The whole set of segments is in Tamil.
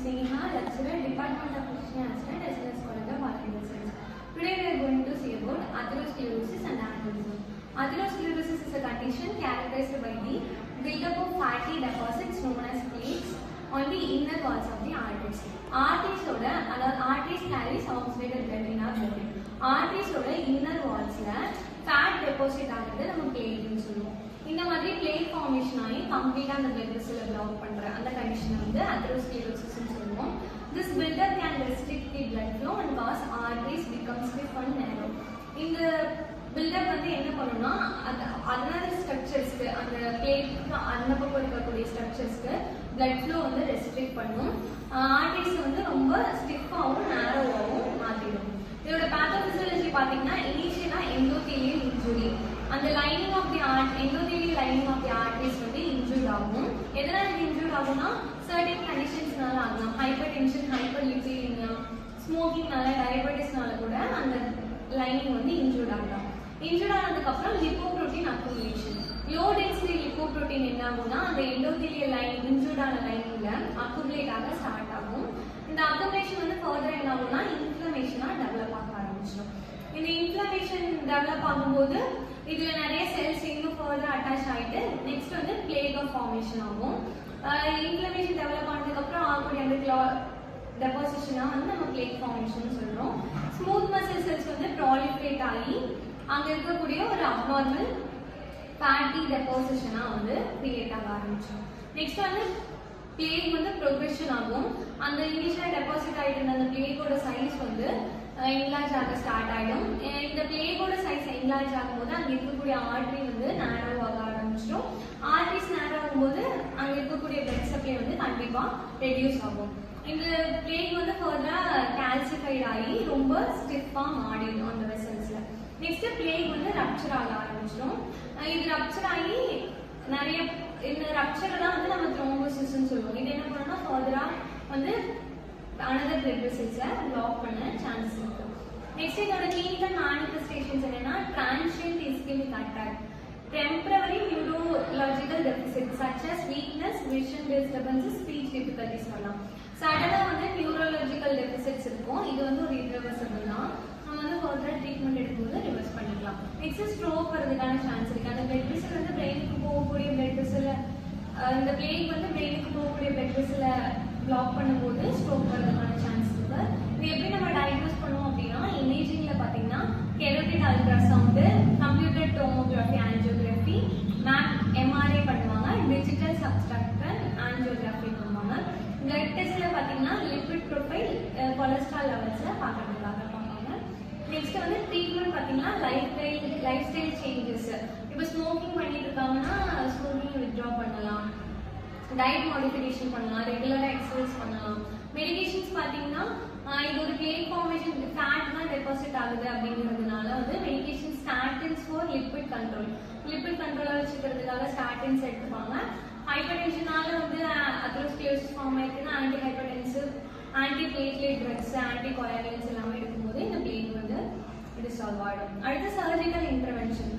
Sneha, lecturer, Department of Physician Assistant, SNS College of Artificial Science. Today we are going to see about atherosclerosis and aneurysm. Atherosclerosis is a condition characterized by the buildup of fatty deposits known as plaques on the inner walls of the arteries. Arteries carries oxidated blood in our body. Arteries inner walls fat deposit ஆகுது நம்ம plaque சொல்லுவோம். இந்த மாதிரி plaque formation ஆகி கம்ப்ளீட்டா அந்த blood vessel block பண்ற அந்த கண்டிஷனை வந்து atherosclerosis னு சொல்லுவோம். This buildup can restrict the blood flow and cause arteries become stiff and narrow. இந்த buildup வந்து என்ன பண்ணும்னா அதனால ஸ்ட்ரக்சர்ஸ்க்கு அந்த plaque அந்த பக்கம் இருக்கக்கூடிய ஸ்ட்ரக்சர்ஸ்க்கு blood flow வந்து restrict பண்ணும். ஆர்டரிஸ் வந்து ரொம்ப ஸ்டிஃபாவும் narrowவாவும் மாத்திடும். இதோட pathophysiology பாத்தீங்கன்னா இனிஷியலா endothelial injury அந்த lining of the endothelial lining of the arteries வந்து injured ஆகும். எதனால injured ஆகும்னா certain conditionsனால ஆகும். hypertension, hyperlipidemia, smoking-னால, diabetes-னால கூட அந்த lining வந்து injured ஆகும். injured ஆனதுக்கு அப்புறம் lipoprotein accumulation. low density lipoprotein என்ன ஆகும்னா அந்த endothelial lining injured ஆன lining-ல accumulate ஆக ஸ்டார்ட் ஆகும். இந்த accumulation வந்து further என்ன ஆகும்னா inflammation-ஆ டெவலப் ஆக ஆரம்பிச்சிடும். இந்த inflammation டெவலப் ஆகும்போது இதுல நிறைய செல்ஸ் இன்னும் further அட்டாச் ஆயிட்டு நெக்ஸ்ட் வந்து plaque formation ஆகும். inflammation டெவலப் ஆனதுக்கு அப்புறம் ஆகக்கூடிய அந்த டெபாசிஷனா வந்து நம்ம plaque formation சொல்றோம். smooth muscle cells வந்து proliferate ஆகி அங்க இருக்கக்கூடிய ஒரு abnormal fatty deposition-ஆ வந்து கிரியேட் ஆக ஆரம்பிச்சிடும். நெக்ஸ்ட் வந்து plaque வந்து progression ஆகும். அந்த இனிஷியல் டெபாசிட் ஆயிட்டு இருந்த அந்த plaque-ஓட சைஸ் வந்து enlarge ஆக ஸ்டார்ட் ஆயிடும். இந்த plaque-ஓட சைஸ் enlarge ஆகும்போது அங்க இருக்கக்கூடிய ஆர்டரி வந்து narrow ஆக ஆரம்பிச்சிடும். ஆர்டரிஸ் narrow ஆகும்போது அங்க இருக்கக்கூடிய blood supply வந்து கண்டிப்பா ரெடியூஸ் ஆகும். இந்த plaque வந்து further calcified ஆகி ரொம்ப ஸ்டிஃபா மாறிடும் அந்த வெசல்ஸ்ல. நெக்ஸ்ட் plaque வந்து ரப்சர் ஆக ஆரம்பிச்சிடும். இது ரப்சர் ஆகி நிறைய இந்த ரப்சர் தான் வந்து நம்ம த்ரோம்போசிஸ் னு சொல்லுவோம். இது என்ன பண்ணனும்னா further வந்து another blood vessels block பண்ண சான்ஸ் இருக்கு. நெக்ஸ்ட் இதோட clinical manifestations என்னன்னா transient ischemic attack, temporary neurological deficits such as weakness, vision disturbances, speech difficulties வரலாம். சடனா வந்து neurological deficits இருக்கும். இது வந்து ஒரு irreversible தான். நம்ம வந்து further ட்ரீட்மென்ட் எடுக்கும்போது ரிவர்ஸ் பண்ணிக்கலாம். நெக்ஸ்ட் ஸ்ட்ரோக் வரதுக்கான சான்ஸ் இருக்கு. அந்த blood vessel வந்து brain-க்கு போகக்கூடிய blood vessel இந்த plaque வந்து brain-க்கு போகக்கூடிய blood vessel பிளாக் பண்ணும்போது ஸ்ட்ரோக் வரதுக்கான சான்ஸ் இருக்கு. இது எப்படி நம்ம டயக்னோஸ் பண்ணுவோம் அப்படின்னா இமேஜிங்ல பாத்தீங்கன்னா carotid ultrasound, computer tomography, angiography, MRI பண்ணுவாங்க, டிஜிட்டல் சப்ஸ்ட்ரக்டர் ஆஞ்சியோகிராஃபி பண்ணுவாங்க. பிளட் டெஸ்ட்ல பாத்தீங்கன்னா லிபிட் ப்ரொஃபைல், கொலஸ்ட்ரால் லெவல்ஸ்ல பாக்கிறதுக்காக பண்ணுவாங்க. நெக்ஸ்ட் வந்து ட்ரீட்மெண்ட் பாத்தீங்கன்னா லைஃப் ஸ்டைல் சேஞ்சஸ். இப்போ ஸ்மோக்கிங் பண்ணிட்டு இருக்காங்கன்னா ஸ்மோக்கிங் வித்ட்ரா பண்ணலாம், டயட் மாடிஃபிகேஷன் பண்ணலாம், ரெகுலரா எக்ஸசைஸ் பண்ணலாம். மெடிகேஷன்ஸ் பாத்தீங்கன்னா இது ஒரு plaque formation ஃபேட் தான் டெபாசிட் ஆகுது அப்படிங்கிறதுனால வந்து medication statins for lipid control, lipid கண்ட்ரோலா வச்சுக்கிறதுக்காக ஸ்டாட்டின்ஸ் எடுத்துப்பாங்க. ஹைப்பர்டென்ஷனால வந்து atherosclerosis ஃபார்ம் ஆயிருக்குன்னா anti hypertensive, anti platelet drugs, anti coagulants எல்லாமே எடுக்கும்போது இந்த plaque வந்து டிசால்வ் ஆகிடும். அடுத்து சர்ஜிக்கல் இன்டர்வென்ஷன்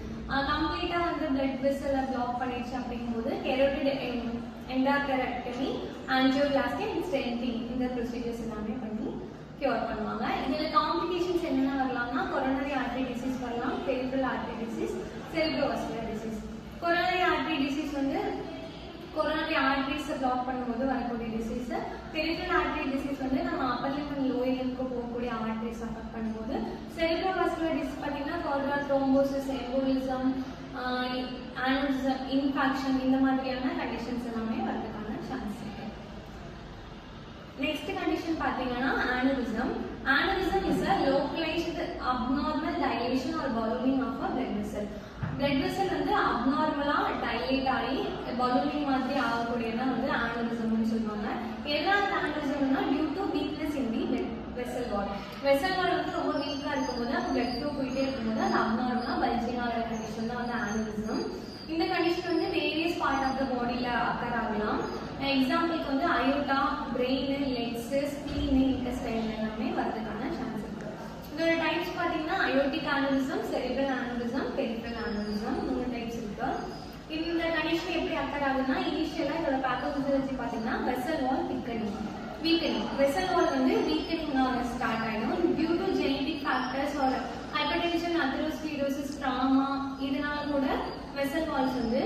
கம்ப்ளீட்டா வந்து பிளட் வெசலை பிளாக் பண்ணிடுச்சு அப்படிங்கும்போது கெரோட்டிட் எண்டாகரெக்டமி, ஆஞ்சியோபிளாஸ்டி அண்ட் ஸ்டென்டிங் இந்த ப்ரொசீஜர்ஸ் எல்லாமே பண்ணி கியூர் பண்ணுவாங்க. இதுல காம்ப்ளிகேஷன்ஸ் என்னென்ன வரலாம்னா கொரோனரி ஆர்டரி டிசீஸ் வரலாம், peripheral artery disease, cerebrovascular disease. Coronary artery disease வந்து கொரோனரி ஆர்டரிஸ் பிளாக் பண்ணும்போது வரக்கூடிய டிசீஸ். பெரிஃபரல் ஆர்டரி டிசீஸ் வந்து நம்ம அப்பர் லிம்ப் அண்ட் லோயர் லிம்ப்க்கு போகக்கூடிய ஆர்டரிஸ் அஃபெக்ட் பண்ணும்போது. செரிப்ரோவாஸ்குலர் டிசீஸ் பார்த்தீங்கன்னா ஃபர்தர் த்ரோம்போசிஸ், எம்போலிசம், ஆனரிசம், இன்ஃபாக்ஷன் இந்த மாதிரியான கண்டிஷன்ஸ் எல்லாமே வரதுக்கான சான்ஸ் இருக்கு. நெக்ஸ்ட் கண்டிஷன் பாத்தீங்கன்னா aneurysm. Aneurysm is a localized abnormal dilation or ballooning of a blood vessel. blood vessel வந்து abnormal-ஆ dilate ஆகி ballooning மாதிரி ஆகக்கூடியது வந்து aneurysm னு சொல்லுவாங்க. எதனால aneurysm-னா due to weakness in the blood vessel wall. vessel wall வந்து ரொம்ப வீக்கா இருக்கும்போது அந்த blood flow போயிட்டே இருக்கும்போது அது abnormal-ஆ bulging ஆகிற கண்டிஷன் தான் வந்து aneurysm. இந்த கண்டிஷன் வந்து வேரியஸ் பார்ட் ஆஃப் த பாடியில அக்கர் ஆகலாம். எக்ஸாம்பிளுக்கு வந்து aorta, brain, legs, spleen, intestine எல்லாமே வரதுக்கான சான்ஸ் இருக்கு. இதோட டைப்ஸ் பாத்தீங்கன்னா aortic aneurysm, cerebral aneurysm, peripheral aneurysm 3 types இருக்கு. இந்த கண்டிஷன் எப்படி அக்கர் ஆகுதுன்னா இனிஷியலா இதோட pathophysiology பாத்தீங்கன்னா vessel wall weakening. Vessel wall வந்து வீக்கனிங் ஸ்டார்ட் ஆயிடும் due to genetic factors or hypertension, atherosclerosis, trauma, இதனால கூட வெசல் வால்ஸ் வந்து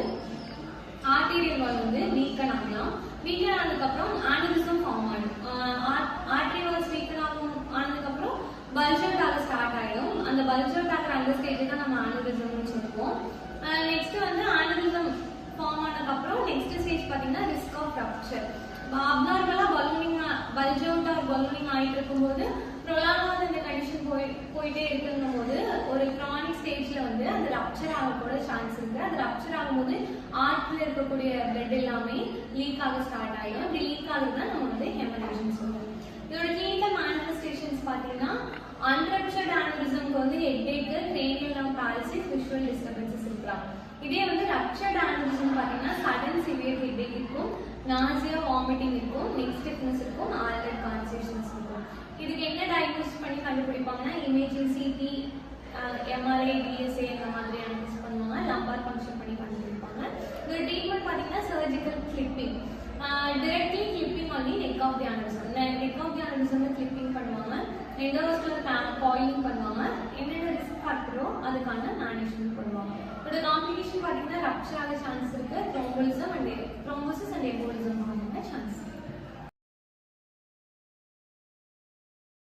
ஆர்டீரியல் வால் வந்து வீக்கன் ஆகலாம். வீக்கன் ஆனதுக்கப்புறம் ஆனிரிசம் ஃபார்ம் ஆகிடும். ஆர்டரி வால்ஸ் வீக்கன் ஆனதுக்கப்புறம் பல்ஜ் ஆக ஸ்டார்ட் ஆகிடும். அந்த பல்ஜ் ஆகிற அந்த ஸ்டேஜ் தான் நம்ம ஆனிரிசம்னு சொல்லுவோம். நெக்ஸ்ட் வந்து ஆனிரிசம் ஃபார்ம் ஆனதுக்கப்புறம் நெக்ஸ்ட் ஸ்டேஜ் பார்த்தீங்கன்னா ரிஸ்க் ஆஃப் ரப்சர். அப்நார்மலாக பல்ஜ் அவுட் ஆர் பலூனிங் ஆகிட்டு இருக்கும்போது ப்ரொலாங்காக இந்த கண்டிஷன் போயிட்டே இருக்குங்கும் போது ஒரு க்ரானிக் ஸ்டேஜில் வந்து அது ரப்சர் ஆகக்கூட சான்ஸ் இருக்குது. அது ரப்சர் ஆகும்போது ஆர்ட்டில் இருக்கக்கூடிய பிளட் எல்லாமே லீக் ஆக ஸ்டார்ட் ஆகிடும். அப்படி லீக் ஆகுது தான் நம்ம வந்து ஹெமரேஜ்னு சொல்லுவோம். இதோட கிளினிக்கல் மேனிஃபெஸ்டேஷன்ஸ் பார்த்தீங்கன்னா அன்ரப்சர்ட் ஆனிரிசம்க்கு வந்து ஹெட்டேக்கு, cranial nerve palsies, visual disturbances இருக்கலாம். இதே வந்து ரப்சர்ட் ஆனிரிசம் பார்த்தீங்கன்னா சடன் சிவியர் ஹெட்டேக் இருக்கும், நாசியா, வாமிட்டிங் இருக்கும், நெக் ஸ்டிஃப்னஸ் இருக்கும், ஆல்ரெட் கான்செப்ஷன்ஸ் இருக்கும். இதுக்கு என்ன டயக்னோஸ் பண்ணி கண்டுபிடிப்பாங்கன்னா இமேஜிங், சிடி, எம்ஆர்ஐ, டிஎஸ்ஏ இந்த மாதிரியான டெஸ்ட் பண்ணுவாங்க. லம்பார் ஃபங்க்ஷன் பண்ணி கண்டுபிடிப்பாங்க. இதோட ட்ரீட்மெண்ட் பார்த்தீங்கன்னா சர்ஜிக்கல் கிளிப்பிங், டிரெக்ட்லி கிளிப்பிங் பண்ணி neck of the aneurysm. Neck of the aneurysm clipping பண்ணுவாங்க. எண்டோவாஸ்குலர் காயிலிங் பண்ணுவாங்க. என்னென்ன ரிஸ்க் ஃபேக்டரோ அதுக்கான மேனேஜ்மெண்ட் பண்ணுவாங்க. இதோட காம்ப்ளிகேஷன் பார்த்தீங்கன்னா ரப்சர் ஆக சான்ஸ் இருக்கு, த்ரோம்போசிஸ் அண்ட் எம்போலிசம் ஆக சான்ஸ்.